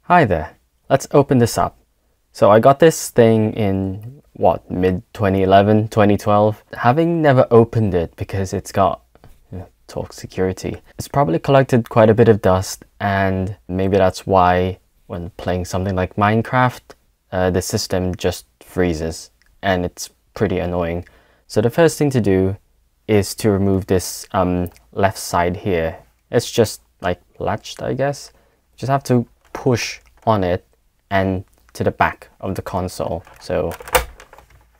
Hi there, let's open this up. So I got this thing in what, mid 2011, 2012. Having never opened it because it's got Torx Security, it's probably collected quite a bit of dust, and maybe that's why when playing something like Minecraft, the system just freezes and it's pretty annoying. So the first thing to do is to remove this left side here. It's just like latched, I guess. Just have to push on it and to the back of the console. So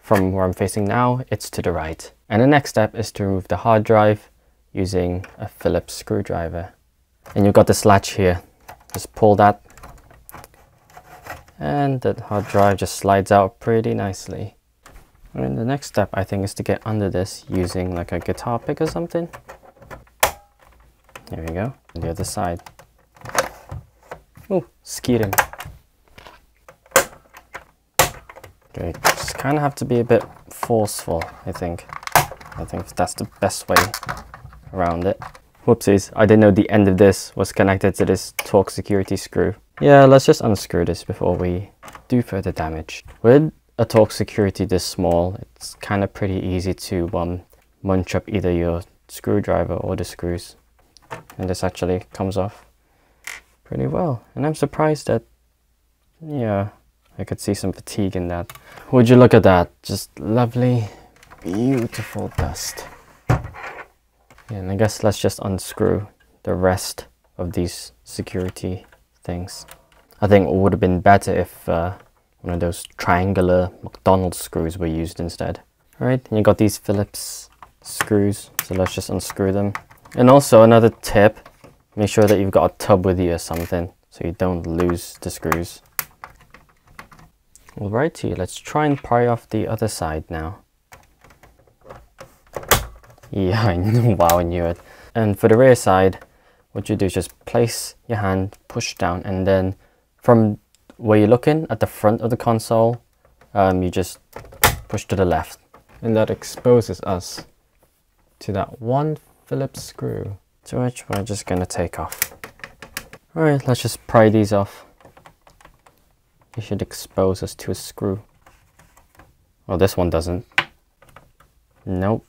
from where I'm facing now, it's to the right. And the next step is to remove the hard drive using a Phillips screwdriver. And you've got this latch here. Just pull that and the hard drive just slides out pretty nicely. And the next step, I think, is to get under this using like a guitar pick or something. There we go. And the other side. Oh, skiing. Okay, just kind of have to be a bit forceful, I think. I think that's the best way around it. Whoopsies, I didn't know the end of this was connected to this Torx Security screw. Yeah, let's just unscrew this before we do further damage. With a Torx Security this small, it's kind of pretty easy to munch up either your screwdriver or the screws. And this actually comes off pretty well. And I'm surprised that, yeah, I could see some fatigue in that. Would you look at that? Just lovely, beautiful dust. And I guess let's just unscrew the rest of these security things. I think it would have been better if one of those triangular McDonald's screws were used instead. Alright, and you got these Phillips screws, so let's just unscrew them. And also another tip, make sure that you've got a tub with you or something so you don't lose the screws. Alrighty, let's try and pry off the other side now. Yeah, I knew, wow, I knew it. And for the rear side, what you do is just place your hand, push down, and then from where you're looking at the front of the console, you just push to the left. And that exposes us to that one Phillips screw, to which we're just going to take off. Alright, let's just pry these off. It should expose us to a screw. Oh, this one doesn't. Nope.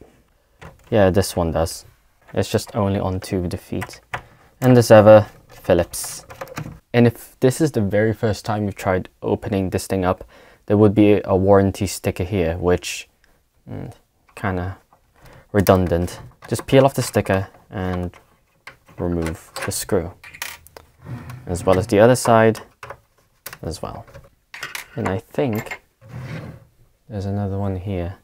Yeah, this one does. It's just only onto the feet. And as ever, Phillips. And if this is the very first time you've tried opening this thing up, there would be a warranty sticker here, which kind of redundant. Just peel off the sticker and remove the screw, as well as the other side as well. And I think there's another one here.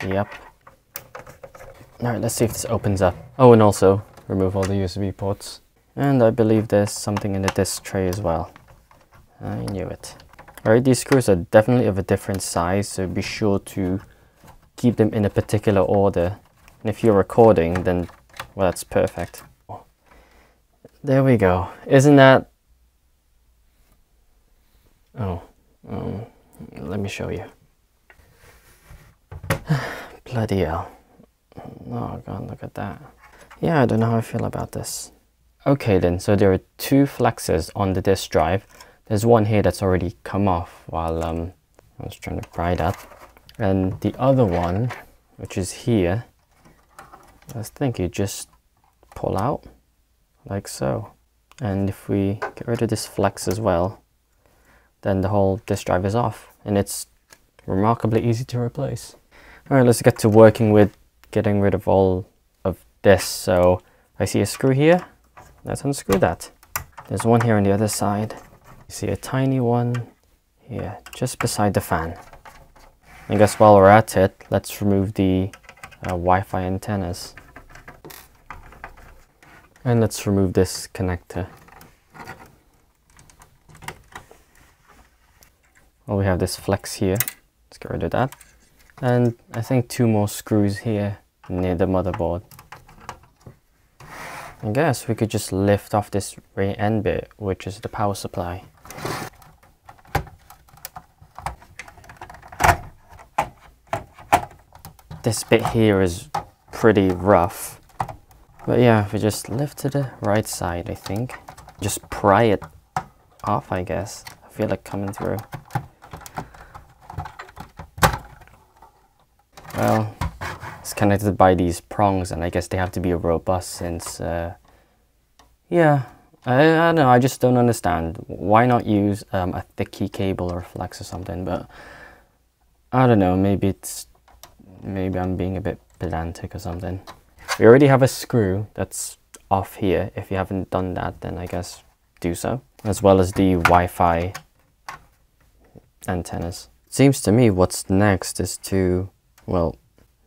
Yep. Alright, let's see if this opens up. Oh, and also remove all the USB ports. And I believe there's something in the disc tray as well. I knew it. Alright, these screws are definitely of a different size, so be sure to keep them in a particular order. And if you're recording, then, well, that's perfect. There we go. Isn't that... Oh, let me show you. Bloody hell. Oh god, look at that. Yeah, I don't know how I feel about this. Okay then, so there are two flexes on the disk drive. There's one here that's already come off while I was trying to pry that. And the other one, which is here, I think you just pull out like so. And if we get rid of this flex as well, then the whole disk drive is off, and it's remarkably easy to replace. Alright, let's get to working with getting rid of all of this. So I see a screw here, let's unscrew that. There's one here on the other side. You see a tiny one here, just beside the fan. I guess while we're at it, let's remove the Wi-Fi antennas. And let's remove this connector. Well, we have this flex here. Let's get rid of that. And I think two more screws here near the motherboard. I guess we could just lift off this rear end bit, which is the power supply. This bit here is pretty rough. But yeah, if we just lift to the right side, I think. Just pry it off, I guess. I feel like coming through. Well, it's connected by these prongs, and I guess they have to be robust since, yeah, I don't know, I just don't understand. Why not use a thick key cable or flex or something? But I don't know, maybe I'm being a bit pedantic or something. We already have a screw that's off here. If you haven't done that, then I guess do so. As well as the Wi-Fi antennas. Seems to me what's next is to, well,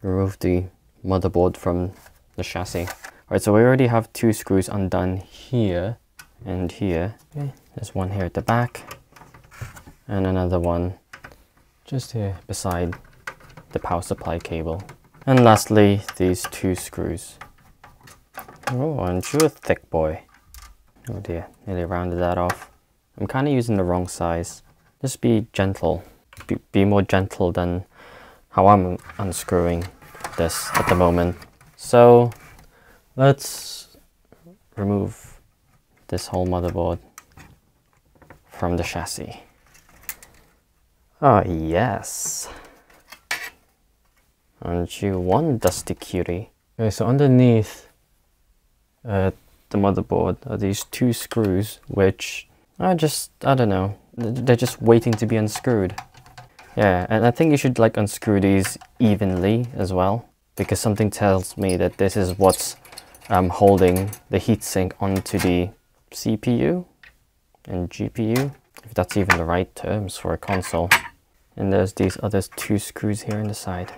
remove the motherboard from the chassis. Alright, so we already have 2 screws undone here and here. Okay, there's one here at the back and another one just here beside the power supply cable. And lastly, these 2 screws. Oh, aren't you a thick boy? Oh dear, nearly rounded that off. I'm kind of using the wrong size. Just be gentle. Be more gentle than how I'm unscrewing this at the moment. So let's remove this whole motherboard from the chassis. Oh yes. Aren't you one dusty cutie? Okay, so underneath the motherboard are these 2 screws, which are just, I don't know, they're just waiting to be unscrewed. Yeah, and I think you should like unscrew these evenly as well, because something tells me that this is what's holding the heatsink onto the CPU and GPU, if that's even the right terms for a console. And there's these other 2 screws here on the side.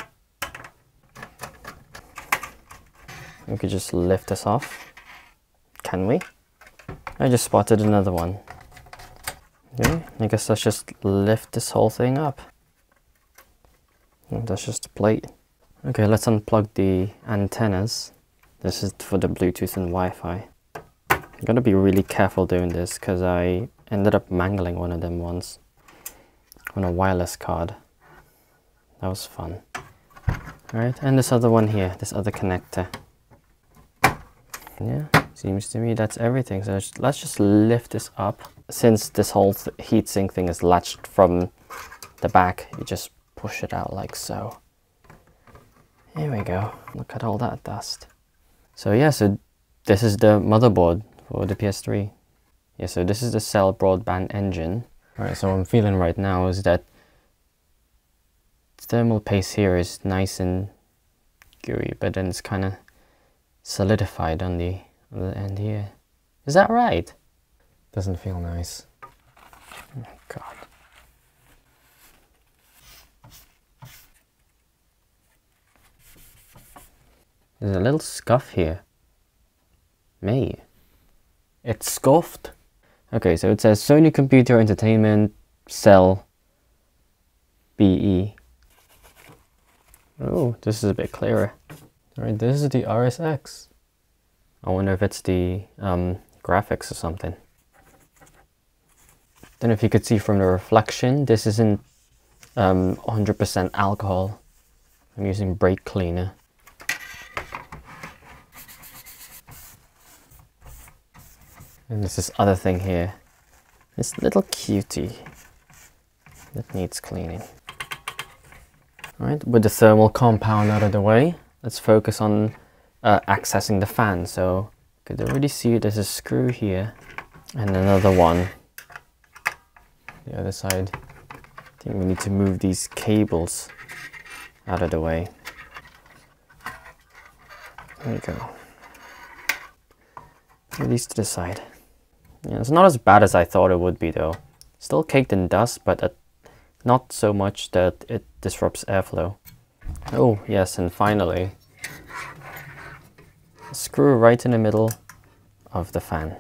We could just lift this off. Can we? I just spotted another one. Okay, I guess let's just lift this whole thing up. That's just a plate. Okay, let's unplug the antennas. This is for the Bluetooth and Wi-Fi. I'm gonna be really careful doing this because I ended up mangling one of them once on a wireless card. That was fun. Alright, and this other one here, this other connector. Yeah, seems to me that's everything. So let's just lift this up. Since this whole heatsink thing is latched from the back, you just push it out like so. Here we go. Look at all that dust. So yeah, so this is the motherboard for the PS3. Yeah, so this is the cell broadband engine. Alright, so what I'm feeling right now is that the thermal paste here is nice and gooey, but then it's kind of solidified on the end here. Is that right? Doesn't feel nice. Oh god. There's a little scuff here. Me. It's scuffed. Okay, so it says Sony Computer Entertainment Cell BE. Oh, this is a bit clearer. Alright, this is the RSX. I wonder if it's the graphics or something. Then if you could see from the reflection, this isn't 100% alcohol. I'm using brake cleaner. And there's this other thing here. This little cutie that needs cleaning. Alright, with the thermal compound out of the way, let's focus on accessing the fan. So you could already see there's a screw here and another one the other side. I think we need to move these cables out of the way. There we go. Move these to the side. Yeah, it's not as bad as I thought it would be though. Still caked in dust, but not so much that it disrupts airflow. Oh yes, and finally, a screw right in the middle of the fan.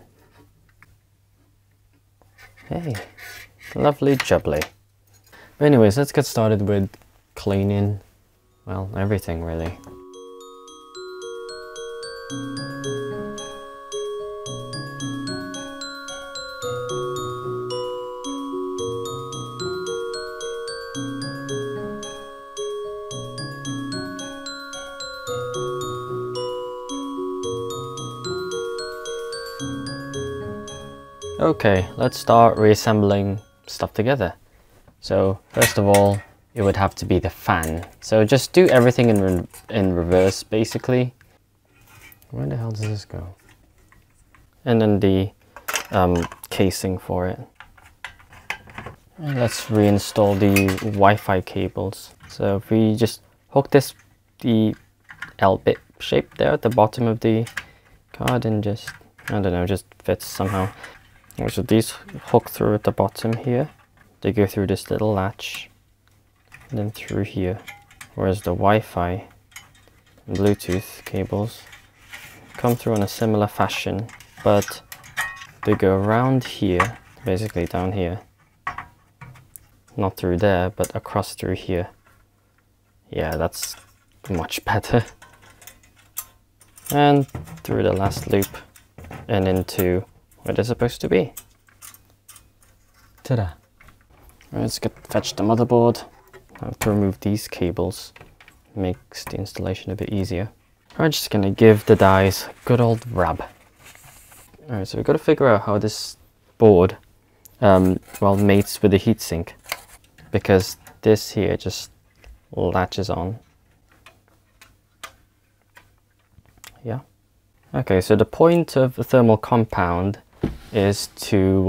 Hey, lovely jubbly. But anyways, let's get started with cleaning, well, everything really. Okay, let's start reassembling stuff together. So first of all, it would have to be the fan. So just do everything in reverse, basically. Where the hell does this go? And then the casing for it. And let's reinstall the Wi-Fi cables. So if we just hook the L-bit shape there at the bottom of the card and just, I don't know, just fits somehow. So these hook through at the bottom here. They go through this little latch and then through here. Whereas the Wi-Fi and Bluetooth cables come through in a similar fashion, but they go around here, basically down here. Not through there, but across through here. Yeah, that's much better. And through the last loop and into where they're supposed to be. Ta-da! Let's fetch the motherboard. I have to remove these cables. Makes the installation a bit easier. I'm just gonna give the dies a good old rub. Alright, so we've got to figure out how this board well mates with the heatsink, because this here just latches on. Yeah. Okay, so the point of the thermal compound is to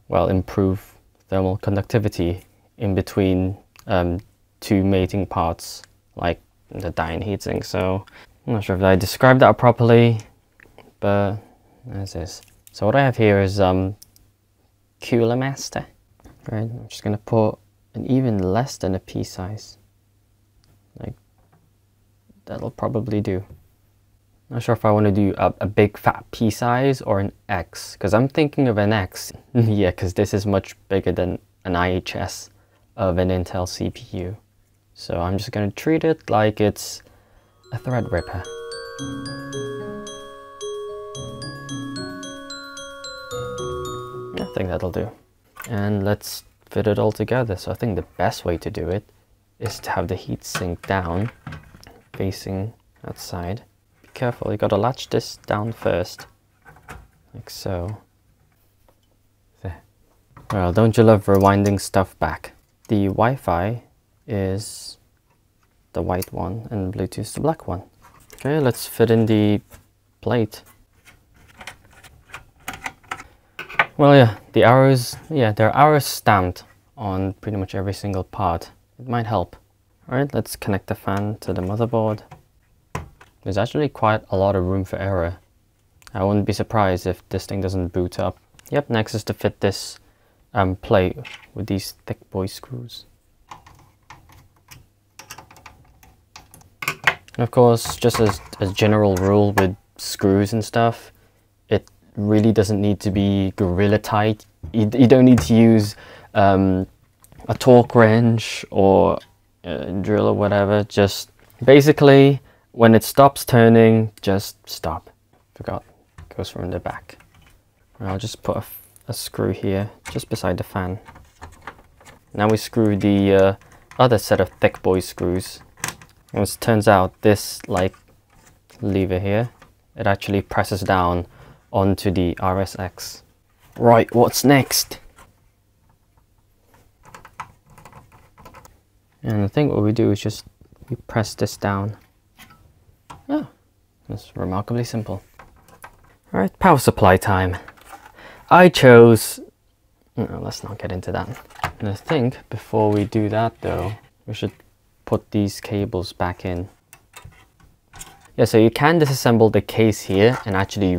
well, improve thermal conductivity in between two mating parts, like the die and heatsink. So I'm not sure if I described that properly, but as is. So what I have here is Cooler Master. Right, I'm just gonna put an even less than a pea size. Like, that'll probably do. Not sure if I want to do a big fat pea size or an X, because I'm thinking of an X. Yeah, because this is much bigger than an IHS of an Intel CPU. So I'm just going to treat it like it's a Threadripper. Yeah, I think that'll do. And let's fit it all together. So I think the best way to do it is to have the heatsink down, facing outside. Be careful, you gotta latch this down first, like so. There. Well, don't you love rewinding stuff back? The Wi-Fi is the white one and Bluetooth the black one. Okay, let's fit in the plate. Well, yeah, the arrows, there are arrows stamped on pretty much every single part. It might help. Alright, let's connect the fan to the motherboard. There's actually quite a lot of room for error. I wouldn't be surprised if this thing doesn't boot up. Yep, next is to fit this plate with these thick boy screws. And of course, just as a general rule with screws and stuff, it really doesn't need to be gorilla tight. You don't need to use a torque wrench or a drill or whatever. Just basically, when it stops turning, just stop. Forgot, it goes from the back. I'll just put a screw here, just beside the fan. Now we screw the other set of thick boy screws. And it turns out this like lever here, it actually presses down onto the RSX. Right, what's next? And I think what we do is just we press this down. Oh, that's remarkably simple. Alright, power supply time. I chose... No, let's not get into that. And I think before we do that though, we should put these cables back in. Yeah, so you can disassemble the case here and actually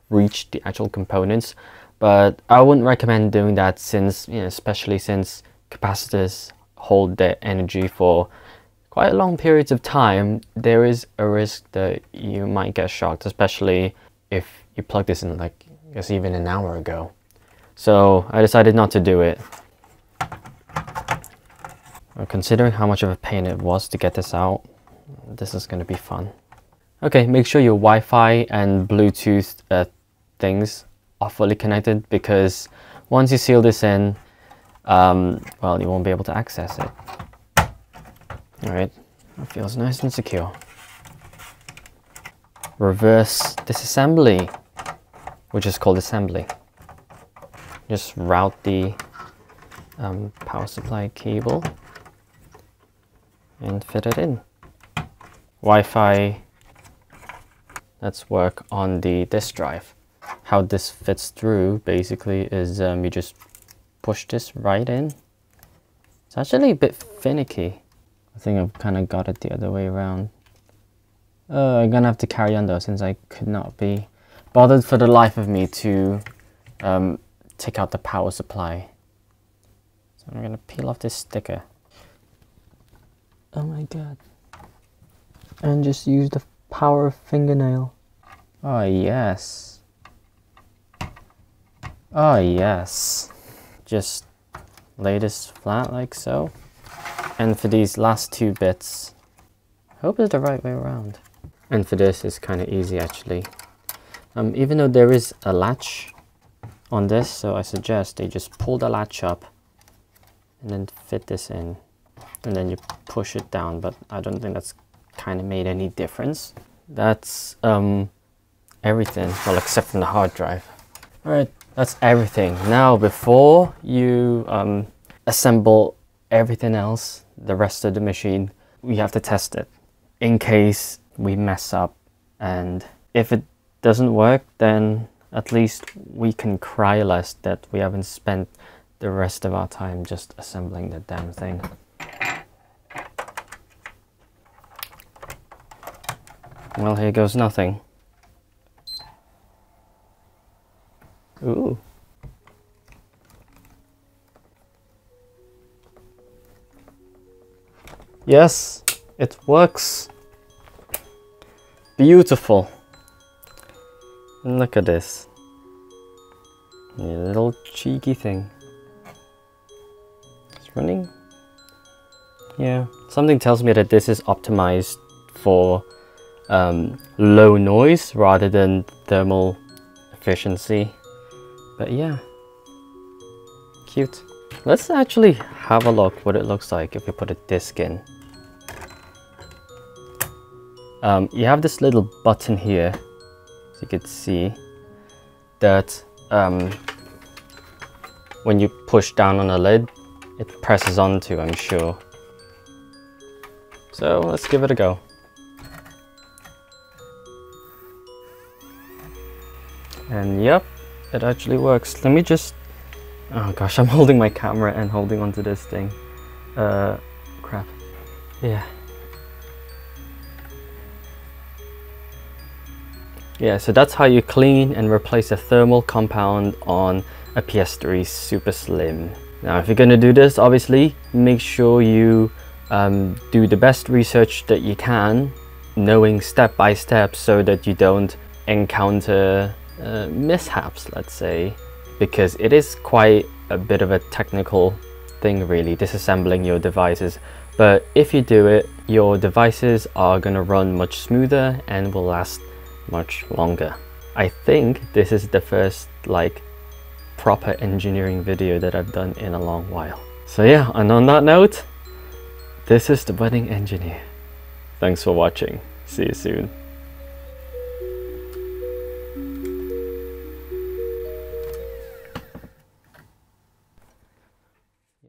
reach the actual components, but I wouldn't recommend doing that since, especially since capacitors hold their energy for quite long periods of time. There is a risk that you might get shocked, especially if you plug this in like, I guess even an hour ago. So I decided not to do it. Considering how much of a pain it was to get this out, this is going to be fun. Okay, make sure your Wi-Fi and Bluetooth things are fully connected, because once you seal this in, well, you won't be able to access it. Alright, that feels nice and secure. Reverse disassembly. which is called assembly. Just route the power supply cable and fit it in. Wi-Fi, let's work on the disk drive. How this fits through basically is you just push this right in. It's actually a bit finicky. I think I've kind of got it the other way around. I'm gonna have to carry on though, since I could not be bothered for the life of me to take out the power supply. So I'm gonna peel off this sticker. Oh my god. And just use the power of fingernail. Oh yes. Oh yes. Just lay this flat like so. And for these last two bits, hope it's the right way around. And for this, it's kind of easy actually. Even though there is a latch on this, so I suggest they just pull the latch up and then fit this in. And then you push it down, but I don't think that's kind of made any difference. That's everything, well, except from the hard drive. All right, that's everything. Now, before you assemble everything else, the rest of the machine, we have to test it in case we mess up. And if it doesn't work, then at least we can cry less that we haven't spent the rest of our time just assembling the damn thing. Well, here goes nothing. Ooh. Yes, it works. Beautiful. And look at this. A little cheeky thing. It's running. Yeah, something tells me that this is optimized for low noise rather than thermal efficiency. But yeah, cute. Let's actually have a look what it looks like if you put a disc in. You have this little button here, so you can see that when you push down on the lid, it presses onto, I'm sure. So let's give it a go. And yep, it actually works. Let me just, oh gosh, I'm holding my camera and holding onto this thing. Crap. Yeah. Yeah, so that's how you clean and replace a thermal compound on a PS3 Super Slim. Now, if you're gonna do this, obviously, make sure you do the best research that you can, knowing step by step so that you don't encounter mishaps, let's say, because it is quite a bit of a technical thing really, disassembling your devices. But if you do it, your devices are gonna run much smoother and will last much longer. I think this is the first like proper engineering video that I've done in a long while. So yeah, and on that note, this is the budding engineer. Thanks for watching. See you soon.